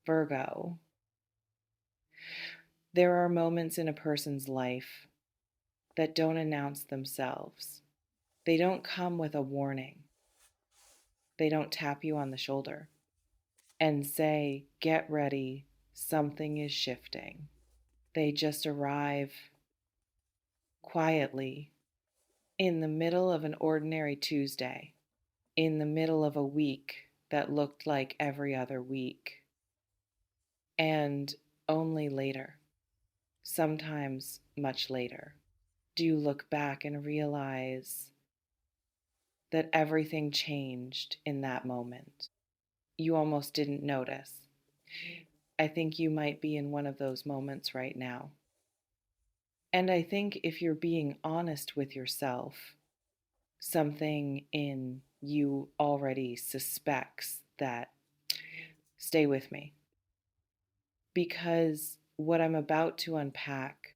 Virgo, there are moments in a person's life that don't announce themselves. They don't come with a warning. They don't tap you on the shoulder and say, get ready, something is shifting. They just arrive quietly in the middle of an ordinary Tuesday, in the middle of a week that looked like every other week, and only later, sometimes much later, do you look back and realize that everything changed in that moment. You almost didn't notice. I think you might be in one of those moments right now. And I think if you're being honest with yourself, something in you already suspects that. Stay with me. Because what I'm about to unpack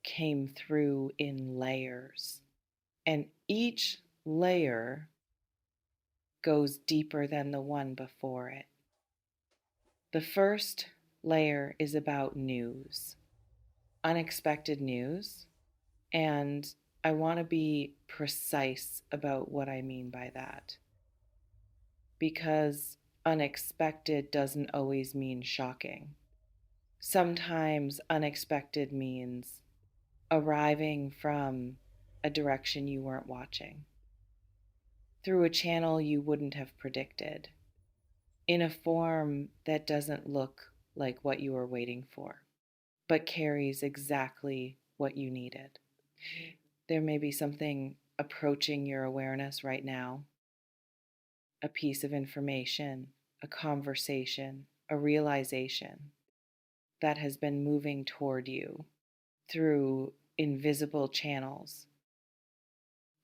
came through in layers. And each layer goes deeper than the one before it. The first layer is about news, unexpected news, and I want to be precise about what I mean by that because unexpected doesn't always mean shocking. Sometimes unexpected means arriving from a direction you weren't watching, through a channel you wouldn't have predicted, in a form that doesn't look like what you were waiting for, but carries exactly what you needed. There may be something approaching your awareness right now, a piece of information, a conversation, a realization that has been moving toward you through invisible channels,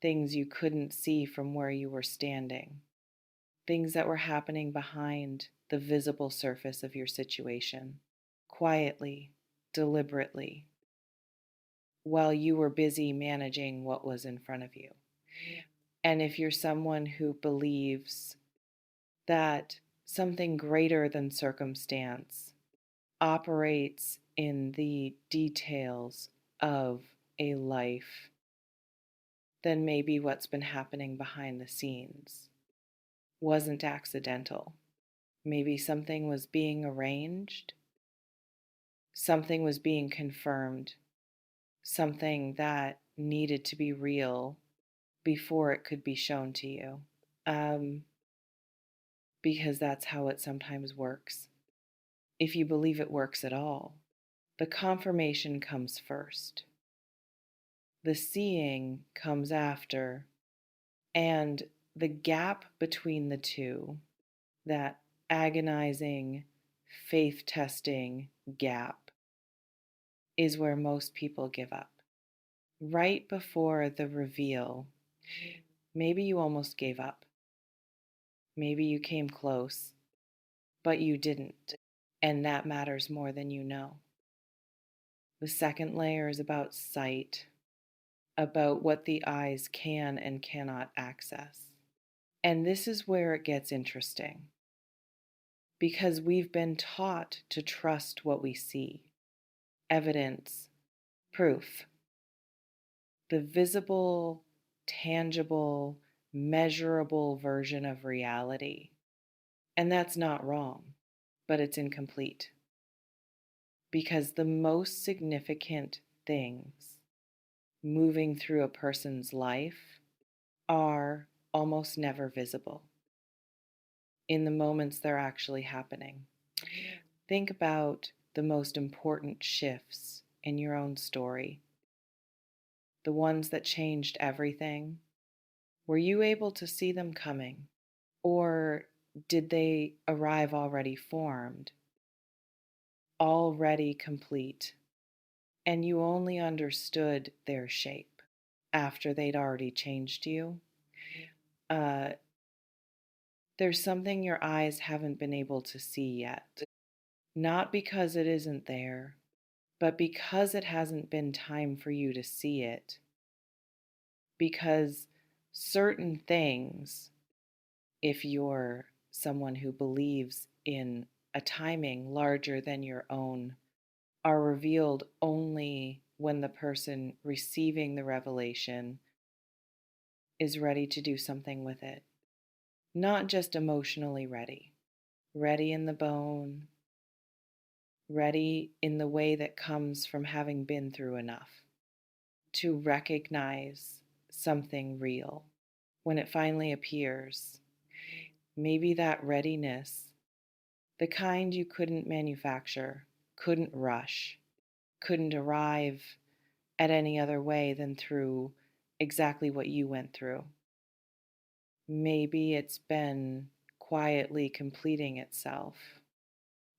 things you couldn't see from where you were standing, things that were happening behind the visible surface of your situation, quietly, deliberately, while you were busy managing what was in front of you. And if you're someone who believes that something greater than circumstance operates in the details of a life, then maybe what's been happening behind the scenes wasn't accidental. Maybe something was being arranged, something was being confirmed, something that needed to be real before it could be shown to you. Um, because that's how it sometimes works. If you believe it works at all, the confirmation comes first. The seeing comes after, and the gap between the two, that agonizing, faith testing gap, is where most people give up. Right before the reveal, maybe you almost gave up. Maybe you came close, but you didn't, and that matters more than you know. The second layer is about sight, about what the eyes can and cannot access. And this is where it gets interesting because we've been taught to trust what we see, evidence, proof, the visible, tangible, measurable version of reality. And that's not wrong, but it's incomplete because the most significant things moving through a person's life are almost never visible in the moments they're actually happening. Think about the most important shifts in your own story, the ones that changed everything. Were you able to see them coming, or did they arrive already formed, already complete, and you only understood their shape after they'd already changed you? Uh, there's something your eyes haven't been able to see yet. Not because it isn't there, but because it hasn't been time for you to see it. Because certain things, if you're someone who believes in a timing larger than your own are revealed only when the person receiving the revelation is ready to do something with it. Not just emotionally ready, ready in the bone, ready in the way that comes from having been through enough to recognize something real. When it finally appears, maybe that readiness, the kind you couldn't manufacture, couldn't rush, couldn't arrive at any other way than through exactly what you went through. Maybe it's been quietly completing itself.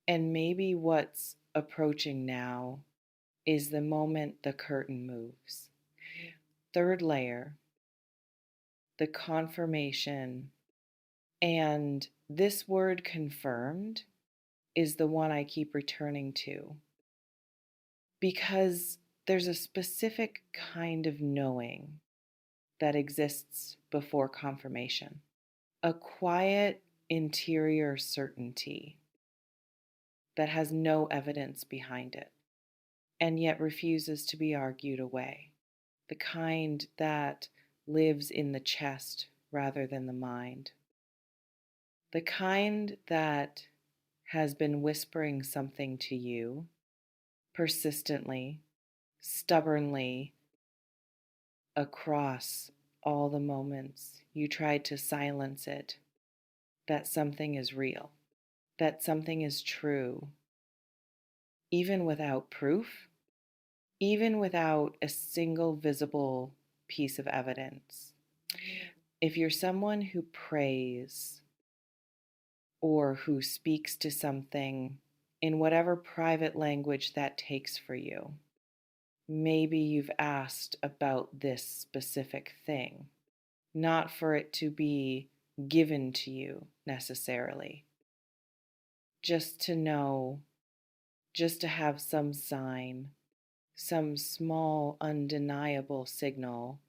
And maybe what's approaching now is the moment the curtain moves. Third layer, the confirmation. And this word confirmed is the one I keep returning to because there's a specific kind of knowing that exists before confirmation, a quiet interior certainty that has no evidence behind it and yet refuses to be argued away, the kind that lives in the chest rather than the mind, the kind that has been whispering something to you persistently, stubbornly, across all the moments you tried to silence it, that something is real, that something is true, even without proof, even without a single visible piece of evidence. If you're someone who prays or who speaks to something in whatever private language that takes for you, maybe you've asked about this specific thing, not for it to be given to you necessarily, just to know, just to have some sign, some small, undeniable signal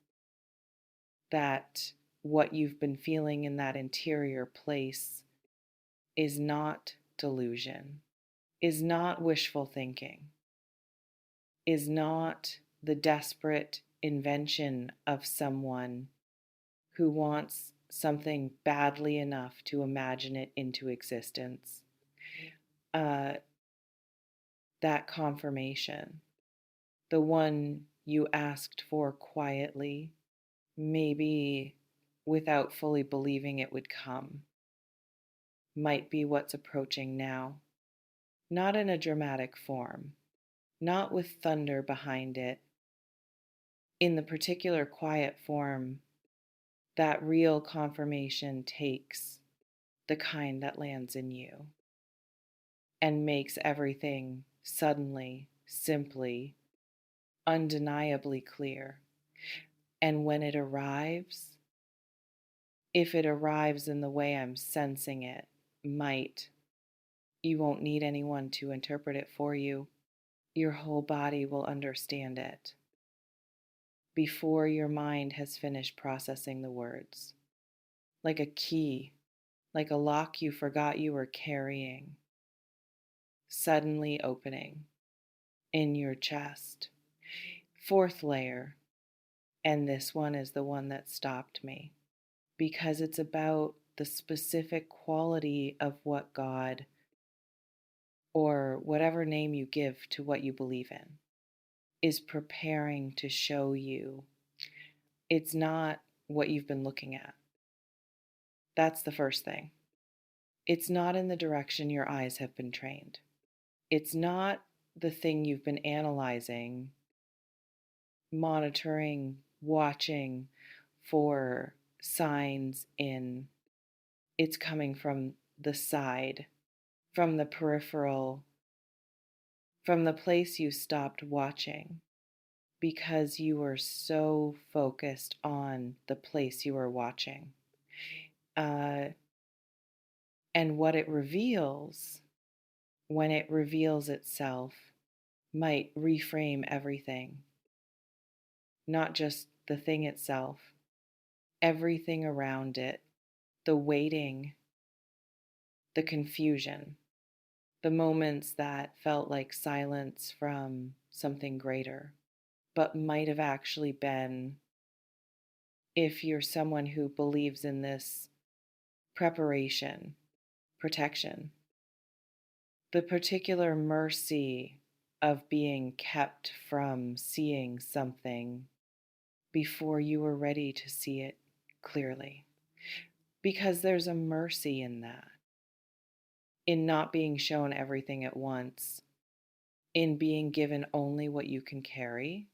that what you've been feeling in that interior place is not delusion, is not wishful thinking, is not the desperate invention of someone who wants something badly enough to imagine it into existence. Uh, that confirmation, the one you asked for quietly, maybe without fully believing it would come, might be what's approaching now. Not in a dramatic form, not with thunder behind it, in the particular quiet form that real confirmation takes, the kind that lands in you and makes everything suddenly, simply, undeniably clear. And when it arrives, if it arrives in the way I'm sensing it, you won't need anyone to interpret it for you. Your whole body will understand it before your mind has finished processing the words. Like a key, like a lock you forgot you were carrying, suddenly opening in your chest. Fourth layer, and this one is the one that stopped me because it's about the specific quality of what God, or whatever name you give to what you believe in, is preparing to show you. It's not what you've been looking at. That's the first thing. It's not in the direction your eyes have been trained. It's not the thing you've been analyzing, monitoring, watching for signs in. It's coming from the side, from the peripheral, from the place you stopped watching because you were so focused on the place you were watching. Uh, and what it reveals, when it reveals itself, might reframe everything, not just the thing itself, everything around it, the waiting, the confusion, the moments that felt like silence from something greater, but might have actually been, if you're someone who believes in this preparation, protection, the particular mercy of being kept from seeing something before you were ready to see it clearly. Because there's a mercy in that, in not being shown everything at once, in being given only what you can carry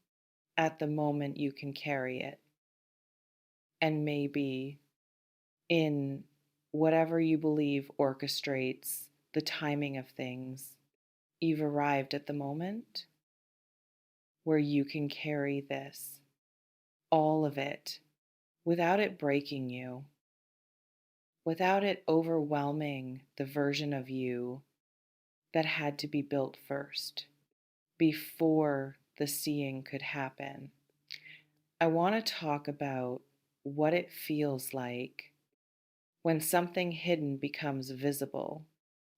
at the moment you can carry it, and maybe in whatever you believe orchestrates the timing of things, you've arrived at the moment where you can carry this, all of it, without it breaking you, without it overwhelming the version of you that had to be built first before the seeing could happen. I want to talk about what it feels like when something hidden becomes visible,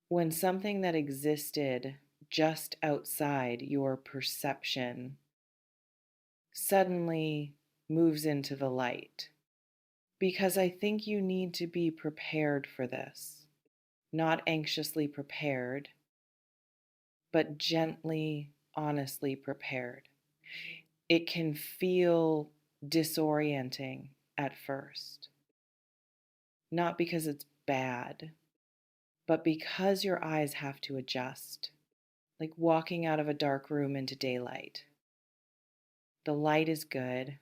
when something that existed just outside your perception suddenly moves into the light. Because I think you need to be prepared for this, not anxiously prepared, but gently, honestly prepared. It can feel disorienting at first, not because it's bad, but because your eyes have to adjust, like walking out of a dark room into daylight. The light is good,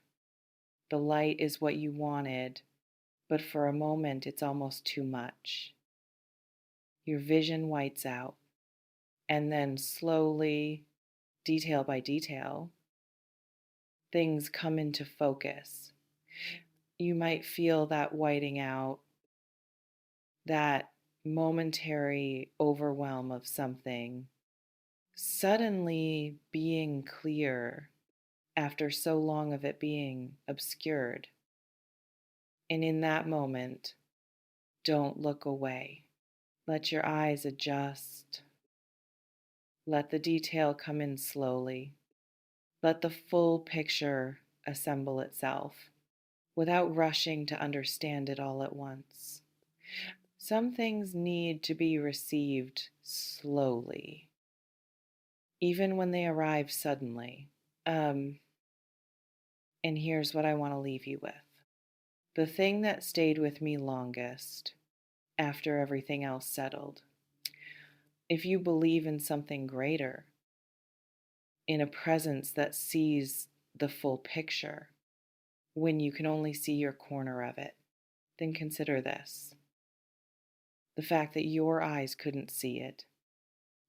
the light is what you wanted, but for a moment it's almost too much. Your vision whites out, and then slowly, detail by detail, things come into focus. You might feel that whiting out, that momentary overwhelm of something suddenly being clear after so long of it being obscured. And in that moment, don't look away. Let your eyes adjust. Let the detail come in slowly. Let the full picture assemble itself without rushing to understand it all at once. Some things need to be received slowly, even when they arrive suddenly. And here's what I want to leave you with. The thing that stayed with me longest after everything else settled. If you believe in something greater, in a presence that sees the full picture, when you can only see your corner of it, then consider this. The fact that your eyes couldn't see it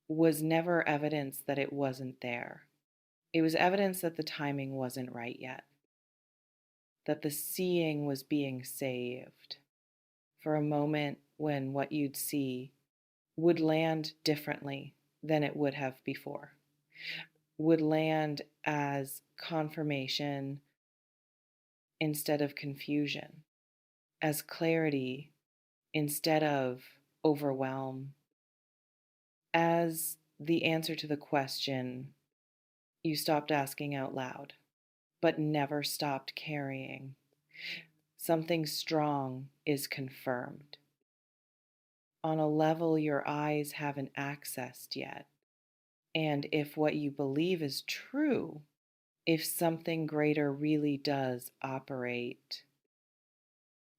was never evidence that it wasn't there. It was evidence that the timing wasn't right yet, that the seeing was being saved for a moment when what you'd see would land differently than it would have before, would land as confirmation instead of confusion, as clarity instead of overwhelm, as the answer to the question you stopped asking out loud, but never stopped carrying. Something strong is confirmed on a level your eyes haven't accessed yet. And if what you believe is true, if something greater really does operate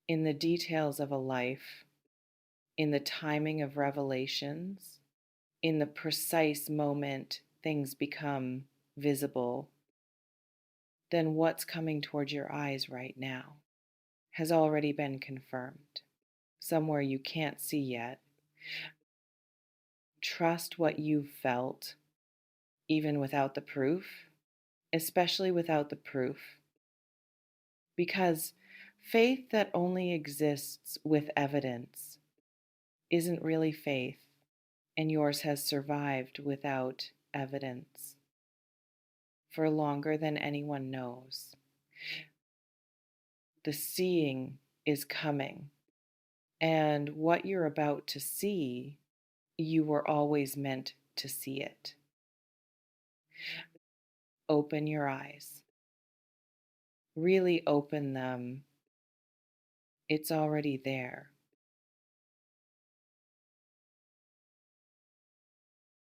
in the details of a life, in the timing of revelations, in the precise moment things become visible, then what's coming towards your eyes right now has already been confirmed, somewhere you can't see yet. Trust what you've felt, even without the proof, especially without the proof, because faith that only exists with evidence isn't really faith, and yours has survived without evidence for longer than anyone knows. The seeing is coming, and what you're about to see, you were always meant to see it. Open your eyes. Really open them. It's already there.